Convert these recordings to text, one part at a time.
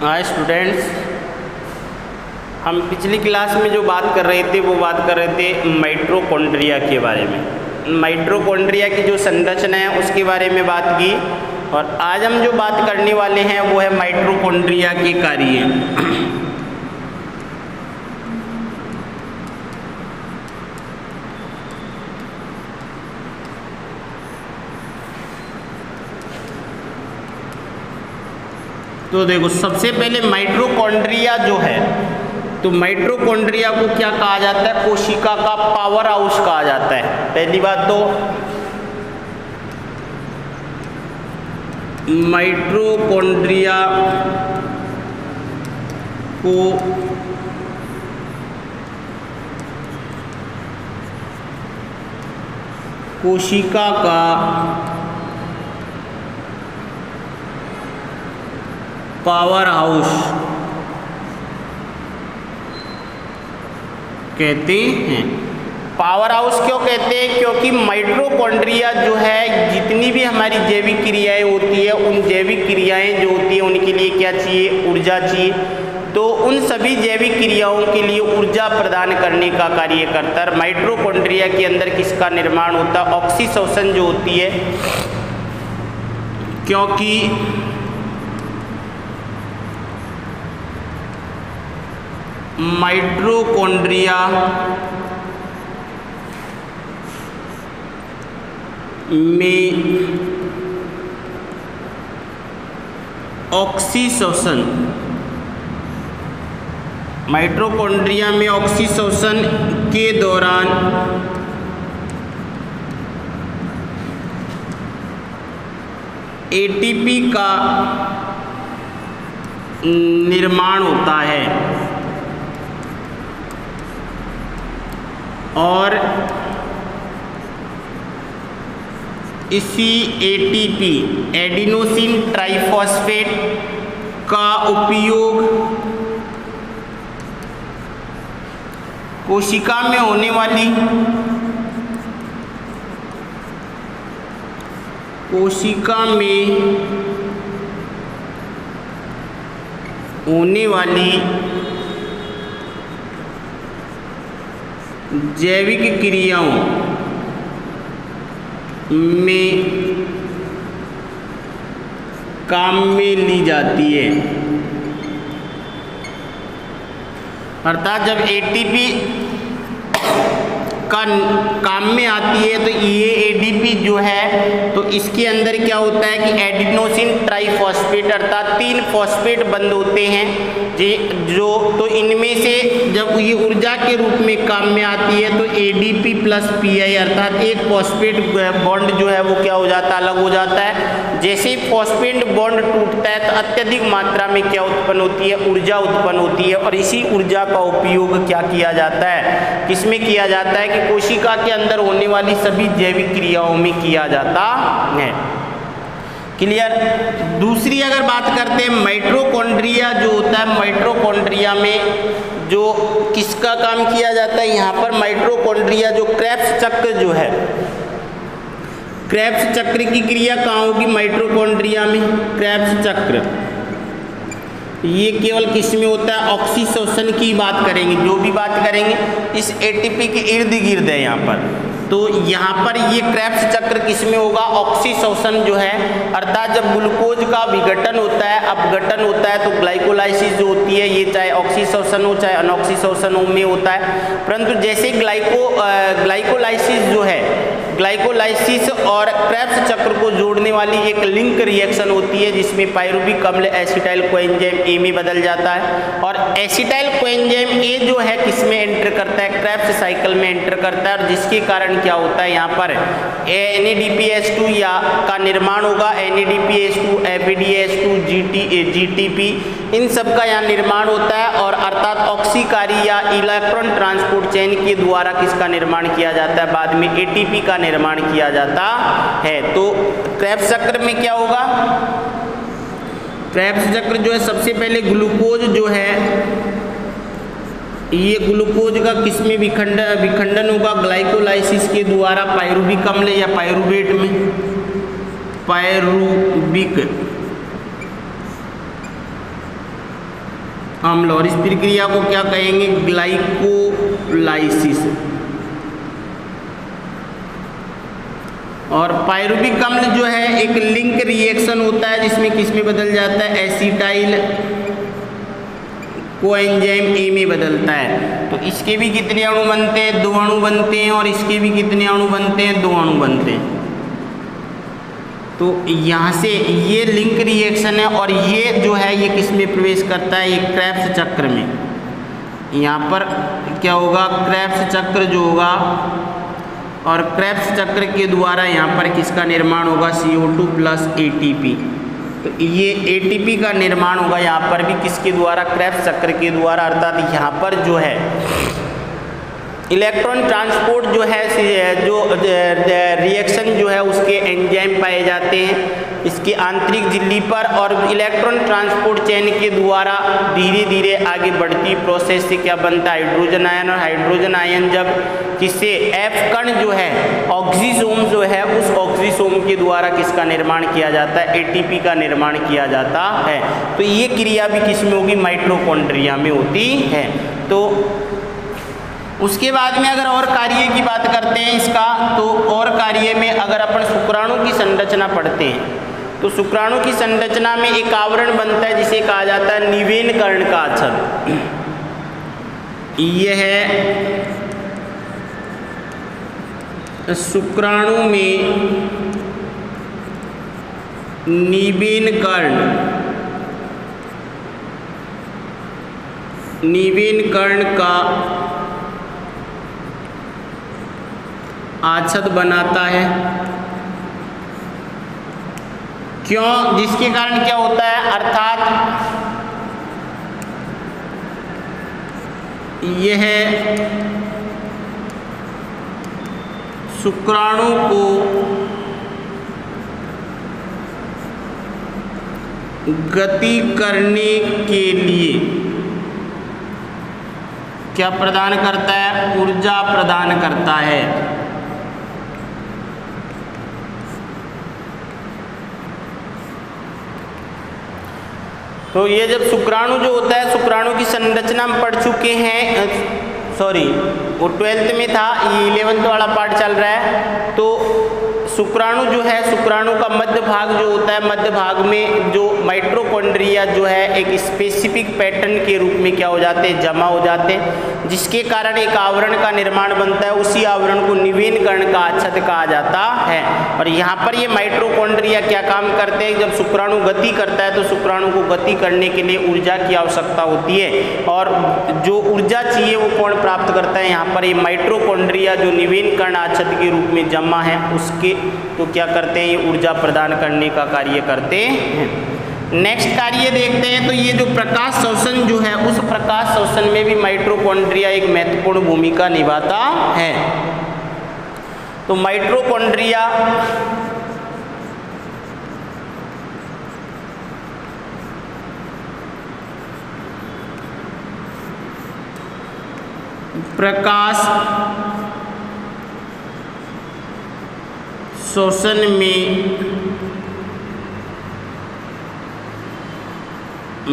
Hi students, हम पिछली class में जो बात कर रहे थे वो बात कर रहे थे माइटोकॉन्ड्रिया के बारे में। माइटोकॉन्ड्रिया की जो संरचना है उसके बारे में बात की, और आज हम जो बात करने वाले हैं वो है माइटोकॉन्ड्रिया के कार्य। तो देखो, सबसे पहले माइटोकॉन्ड्रिया जो है, तो माइटोकॉन्ड्रिया को क्या कहा जाता है? कोशिका का पावर हाउस कहा जाता है। पहली बात तो माइटोकॉन्ड्रिया को कोशिका का पावर हाउस कहते हैं। पावर हाउस क्यों कहते हैं? क्योंकि माइटोकॉन्ड्रिया जो है, जितनी भी हमारी जैविक क्रियाएं होती है, उन जैविक क्रियाएं जो होती है उनके लिए क्या चाहिए? ऊर्जा चाहिए। तो उन सभी जैविक क्रियाओं के लिए ऊर्जा प्रदान करने का कार्य करता है। माइटोकॉन्ड्रिया के अंदर किसका निर्माण होता है? ऑक्सीशोषण जो होती है, क्योंकि माइटोकॉन्ड्रिया में ऑक्सीशोषण, माइटोकॉन्ड्रिया में ऑक्सीशोषण के दौरान एटीपी का निर्माण होता है, और इसी एटीपी, एडिनोसिन ट्राइफॉस्फेट का उपयोग कोशिका में होने वाली जैविक क्रियाओं में काम में ली जाती है। अर्थात जब एटीपी का काम में आती है तो ये एडीपी जो है, तो इसके अंदर क्या होता है कि एडिनोसिन ट्राइफॉस्फेट अर्थात 3 फॉस्फेट बंद होते हैं तो इनमें से जब ये ऊर्जा के रूप में काम में आती है तो एडीपी प्लस पीआई अर्थात एक फॉस्फेट बॉन्ड जो है वो क्या हो जाता है? अलग हो जाता है। जैसे ही फॉस्फेट बॉन्ड टूटता है तो अत्यधिक मात्रा में क्या उत्पन्न होती है? ऊर्जा उत्पन्न होती है, और इसी ऊर्जा का उपयोग क्या किया जाता है? किसमें किया जाता है? कि कोशिका के अंदर होने वाली सभी जैविक क्रियाओं में किया जाता है। क्लियर? दूसरी अगर बात करते हैं, माइटोकॉन्ड्रिया जो होता है, माइटोकॉन्ड्रिया में जो किसका काम किया जाता है? यहाँ पर माइटोकॉन्ड्रिया जो क्रेब्स चक्र जो है, क्रेब्स चक्र की क्रिया कहाँ होगी? माइटोकॉन्ड्रिया में। क्रेब्स चक्र ये केवल किस में होता है? ऑक्सीशोषण की बात करेंगे, जो भी बात करेंगे इस एटीपी के इर्द गिर्द है यहाँ पर। तो यहाँ पर ये क्रेब्स चक्र किस में होगा? ऑक्सीशोषण जो है, अर्थात जब ग्लूकोज का विघटन होता है, अपघटन होता है, तो ग्लाइकोलाइसिस जो होती है, ये चाहे ऑक्सीशोषण हो चाहे अनऑक्सीशोषण में होता है। परंतु जैसे ग्लाइकोलाइसिस जो है, ग्लाइकोलाइसिस और क्रेब्स चक्र को जोड़ने वाली एक लिंक रिएक्शन होती है, जिसमें पायरुविक अम्ल एसिटाइल कोएंजाइम ए में बदल जाता है, और एसिटाइल कोएंजाइम ए जो है किस में एंटर करता है? क्रेब्स साइकिल में एंटर करता है, और जिसके कारण क्या होता है? यहाँ पर NADPH2 या का निर्माण होगा। NADPH2, FADH2, GTP, इन सब का यहाँ निर्माण होता है, और अर्थात ऑक्सीकारी या इलेक्ट्रॉन ट्रांसपोर्ट चेन के द्वारा किसका निर्माण किया जाता है? बाद में ATP का निर्माण किया जाता है। तो क्रेब्स चक्र में क्या होगा? क्रेब्स चक्र जो है, सबसे पहले ग्लूकोज जो है, ये ग्लूकोज का किसमें विखंडन होगा? ग्लाइकोलाइसिस के द्वारा पायरुविक अम्ल या पायरुवेट में, पायरुविक अम्ल, और इस प्रक्रिया को क्या कहेंगे? ग्लाइकोलाइसिस। और पायरुविक अम्ल जो है एक लिंक रिएक्शन होता है जिसमें किस में बदल जाता है? एसिटाइल कोएंजाइम ए में बदलता है। तो इसके भी कितने अणु बनते हैं? 2 अणु बनते हैं, और इसके भी कितने अणु बनते हैं? 2 अणु बनते हैं। तो यहाँ से ये लिंक रिएक्शन है, और ये जो है ये किस में प्रवेश करता है? ये क्रेब्स चक्र में। यहाँ पर क्या होगा? क्रेब्स चक्र जो होगा, और क्रेब्स चक्र के द्वारा यहाँ पर किसका निर्माण होगा? CO2 plus ATP। तो ये ATP का निर्माण होगा यहाँ पर भी किसके द्वारा? क्रेब्स चक्र के द्वारा। अर्थात यहाँ पर जो है इलेक्ट्रॉन ट्रांसपोर्ट जो है, जो रिएक्शन जो है उसके एंजाइम पाए जाते हैं इसकी आंतरिक झिल्ली पर, और इलेक्ट्रॉन ट्रांसपोर्ट चेन के द्वारा धीरे धीरे आगे बढ़ती प्रोसेस से क्या बनता है? Hydrogen ion. और हाइड्रोजन आयन जब किससे? F कण जो है ऑक्सीसोम जो है उस ऑक्सीसोम के द्वारा किसका निर्माण किया जाता है? ATP का निर्माण किया जाता है। तो ये क्रिया भी किस में होगी? माइटोकॉन्ड्रिया में होती है। तो उसके बाद में अगर और कार्य की बात करते हैं इसका, तो और कार्य में अगर अपन शुक्राणु की संरचना पढ़ते हैं तो शुक्राणु की संरचना में एक आवरण बनता है जिसे कहा जाता है निवेन कर्ण का आच्छादन। यह है शुक्राणु में निवेन कर्ण का आच्छद बनाता है। क्यों? जिसके कारण क्या होता है? अर्थात यह शुक्राणु को गति करने के लिए क्या प्रदान करता है? ऊर्जा प्रदान करता है। तो ये जब शुक्राणु जो होता है, शुक्राणु की संरचना हम पढ़ चुके हैं, सॉरी वो 12th में था, ये 11th वाला पार्ट चल रहा है। तो शुक्राणु जो है, शुक्राणु का मध्य भाग जो होता है, मध्य भाग में जो माइटोकॉन्ड्रिया जो है एक स्पेसिफिक पैटर्न के रूप में क्या हो जाते हैं? जमा हो जाते हैं, जिसके कारण एक आवरण का निर्माण बनता है। उसी आवरण को निवेन कर्ण का आच्छद कहा जाता है। और यहाँ पर ये माइटोकॉन्ड्रिया क्या काम करते हैं? जब शुक्राणु गति करता है तो शुक्राणु को गति करने के लिए ऊर्जा की आवश्यकता होती है, और जो ऊर्जा चाहिए वो कौन प्राप्त करता है? यहाँ पर ये माइटोकॉन्ड्रिया जो निवेन कर्ण आच्छद के रूप में जमा है उसके तो क्या करते हैं? ये ऊर्जा प्रदान करने का कार्य करते हैं। नेक्स्ट कार्य देखते हैं, तो ये जो प्रकाश शोषण जो है, उस प्रकाश शोषण में भी माइटोकॉन्ड्रिया एक महत्वपूर्ण भूमिका निभाता है। तो माइटोकॉन्ड्रिया प्रकाश शोषण में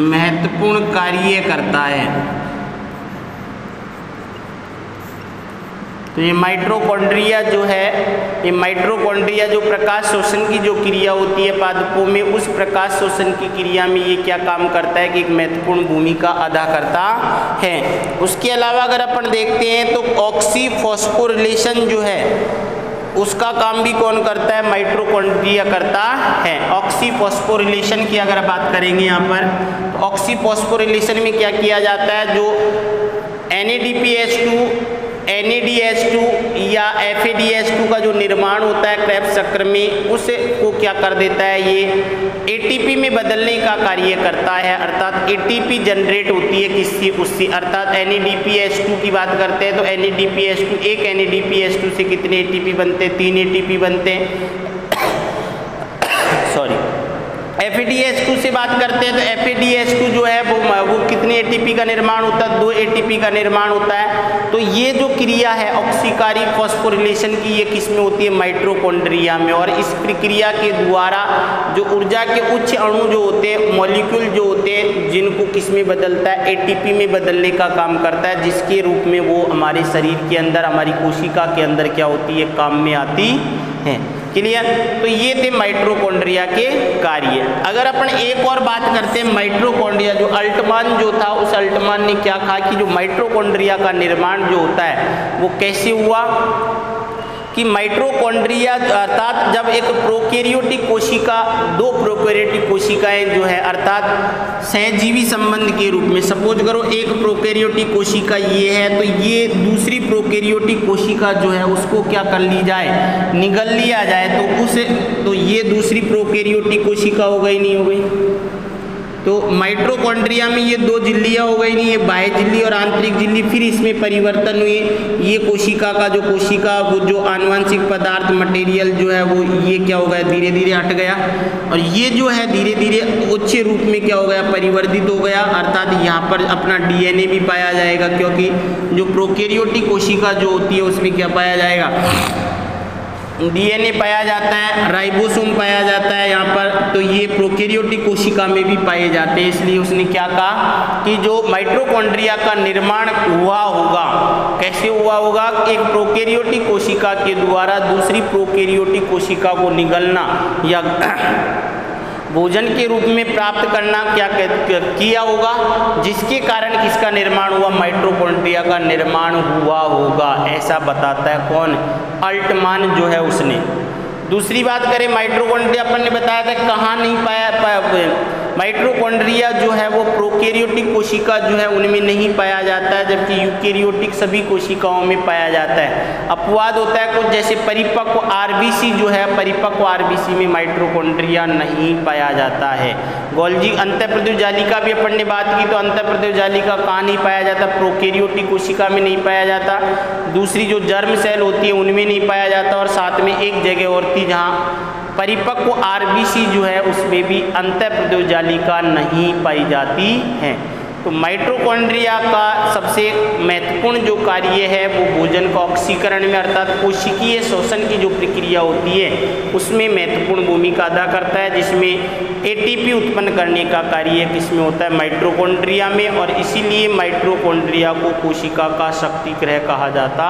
महत्वपूर्ण कार्य करता है। तो ये माइटोकॉन्ड्रिया जो है, ये माइटोकॉन्ड्रिया जो प्रकाश शोषण की जो क्रिया होती है पादपों में, उस प्रकाश शोषण की क्रिया में ये क्या काम करता है कि एक महत्वपूर्ण भूमिका अदा करता है। उसके अलावा अगर अपन देखते हैं तो ऑक्सीफॉस्फोरिलेशन जो है उसका काम भी कौन करता है? माइटोकॉन्ड्रिया करता है। ऑक्सीफॉस्फोरिलेशन की अगर बात करेंगे यहाँ पर, तो ऑक्सीफॉस्फोरिलेशन में क्या किया जाता है? जो NADPH2 या FADH2 का जो निर्माण होता है क्रेब्स चक्र में, उसे को क्या कर देता है? ये ATP में बदलने का कार्य करता है। अर्थात ATP जनरेट होती है किससे? उससे। अर्थात NADPH2 की बात करते हैं तो NADPH2, एक NADPH2 से कितने ATP बनते हैं? 3 ATP बनते हैं। सॉरी, FADH2 से बात करते हैं तो FADH2 जो है वो कितने ATP का निर्माण होता है, 2 ATP का निर्माण होता है। तो ये जो क्रिया है ऑक्सीकारी फॉस्फोरिलेशन की, ये किस में होती है, माइटोकॉन्ड्रिया में। और इस प्रक्रिया के द्वारा जो ऊर्जा के उच्च अणु जो होते हैं, मॉलिक्यूल जो होते हैं, जिनको किस में बदलता है, ATP में बदलने का काम करता है, जिसके रूप में वो हमारे शरीर के अंदर, हमारी कोशिका के अंदर क्या होती है, काम में आती है। क्लियर। तो ये थे माइटोकॉन्ड्रिया के कार्य। अगर अपन एक और बात करते हैं माइटोकॉन्ड्रिया, जो अल्टमान जो था, उस अल्टमान ने क्या कहा कि जो माइटोकॉन्ड्रिया का निर्माण जो होता है वो कैसे हुआ, कि माइटोकॉन्ड्रिया अर्थात जब एक प्रोकैरियोटिक कोशिका, 2 प्रोकैरियोटिक कोशिकाएं जो है अर्थात सहजीवी संबंध के रूप में, सपोज करो एक प्रोकैरियोटिक कोशिका ये है, तो ये दूसरी प्रोकैरियोटिक कोशिका जो है उसको क्या कर ली जाए, निगल लिया जाए, तो ये दूसरी प्रोकैरियोटिक कोशिका हो गई, नहीं हो गई। तो माइटोकॉन्ड्रिया में ये 2 झिल्लियाँ हो गई, नहीं, ये बाह्य झिल्ली और आंतरिक झिल्ली, फिर इसमें परिवर्तन हुए, ये कोशिका का जो वो जो आनुवंशिक पदार्थ मटेरियल जो है वो ये क्या हो गया, धीरे धीरे हट गया, और ये जो है धीरे धीरे उच्च रूप में क्या हो गया, परिवर्तित हो गया। अर्थात यहाँ पर अपना DNA भी पाया जाएगा, क्योंकि जो प्रोकैरियोटिक कोशिका जो होती है उसमें क्या पाया जाएगा, DNA पाया जाता है, राइबोसोम पाया जाता है यहाँ पर, तो ये प्रोकैरियोटिक कोशिका में भी पाए जाते हैं। इसलिए उसने क्या कहा कि जो माइटोकॉन्ड्रिया का निर्माण हुआ होगा, कैसे हुआ होगा, एक प्रोकैरियोटिक कोशिका के द्वारा दूसरी प्रोकैरियोटिक कोशिका को निगलना या भोजन के रूप में प्राप्त करना क्या किया होगा, जिसके कारण किसका निर्माण हुआ, माइटोकॉन्ड्रिया का निर्माण हुआ होगा, ऐसा बताता है कौन, अल्टमान जो है उसने। दूसरी बात करें माइटोकॉन्ड्रिया, अपन ने बताया था कहाँ नहीं पाया माइटोकॉन्ड्रिया जो है वो प्रोकैरियोटिक कोशिका जो है उनमें नहीं पाया जाता है, जबकि यूकैरियोटिक सभी कोशिकाओं में पाया जाता है। अपवाद होता है कुछ, जैसे परिपक्व RBC जो है, परिपक्व RBC में माइटोकॉन्ड्रिया नहीं पाया जाता है। गोल्जी अंतःप्रदेश जालिका भी अपन ने बात की, तो अंतःप्रदेश जालिका कहाँ नहीं पाया जाता, प्रोकैरियोटिक कोशिका में नहीं पाया जाता। दूसरी जो जर्म सेल होती है उनमें नहीं पाया जाता, और साथ में एक जगह और थी जहाँ परिपक्व RBC जो है उसमें भी अंतःप्रदेश जालिका नहीं पाई जाती है। तो माइटोकॉन्ड्रिया का सबसे महत्वपूर्ण जो कार्य है वो भोजन का ऑक्सीकरण में अर्थात कोशिकीय शोषण की जो प्रक्रिया होती है उसमें महत्वपूर्ण भूमिका अदा करता है, जिसमें ATP उत्पन्न करने का कार्य किसमें होता है, माइटोकॉन्ड्रिया में। और इसीलिए माइटोकॉन्ड्रिया को कोशिका का शक्ति गृह कहा जाता।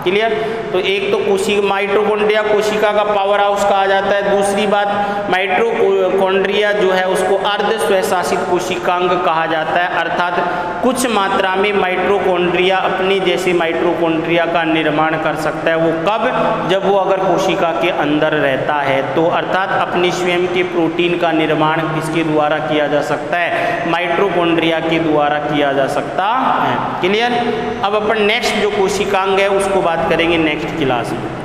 क्लियर। तो एक तो माइटोकॉन्ड्रिया कोशिका का पावर हाउस कहा जाता है। दूसरी बात माइटोकॉन्ड्रिया जो है उसको अर्ध स्वशासित कोशिकांग कहा जाता है, अर्थात कुछ मात्रा में माइटोकॉन्ड्रिया अपने जैसे माइटोकॉन्ड्रिया का निर्माण कर सकता है। वो कब, जब वो अगर कोशिका के अंदर रहता है तो, अर्थात अपने स्वयं के प्रोटीन का निर्माण किसके द्वारा किया जा सकता है, माइटोकॉन्ड्रिया के द्वारा किया जा सकता है। क्लियर। अब अपन नेक्स्ट जो कोशिकांग है उसको बात करेंगे नेक्स्ट क्लास में।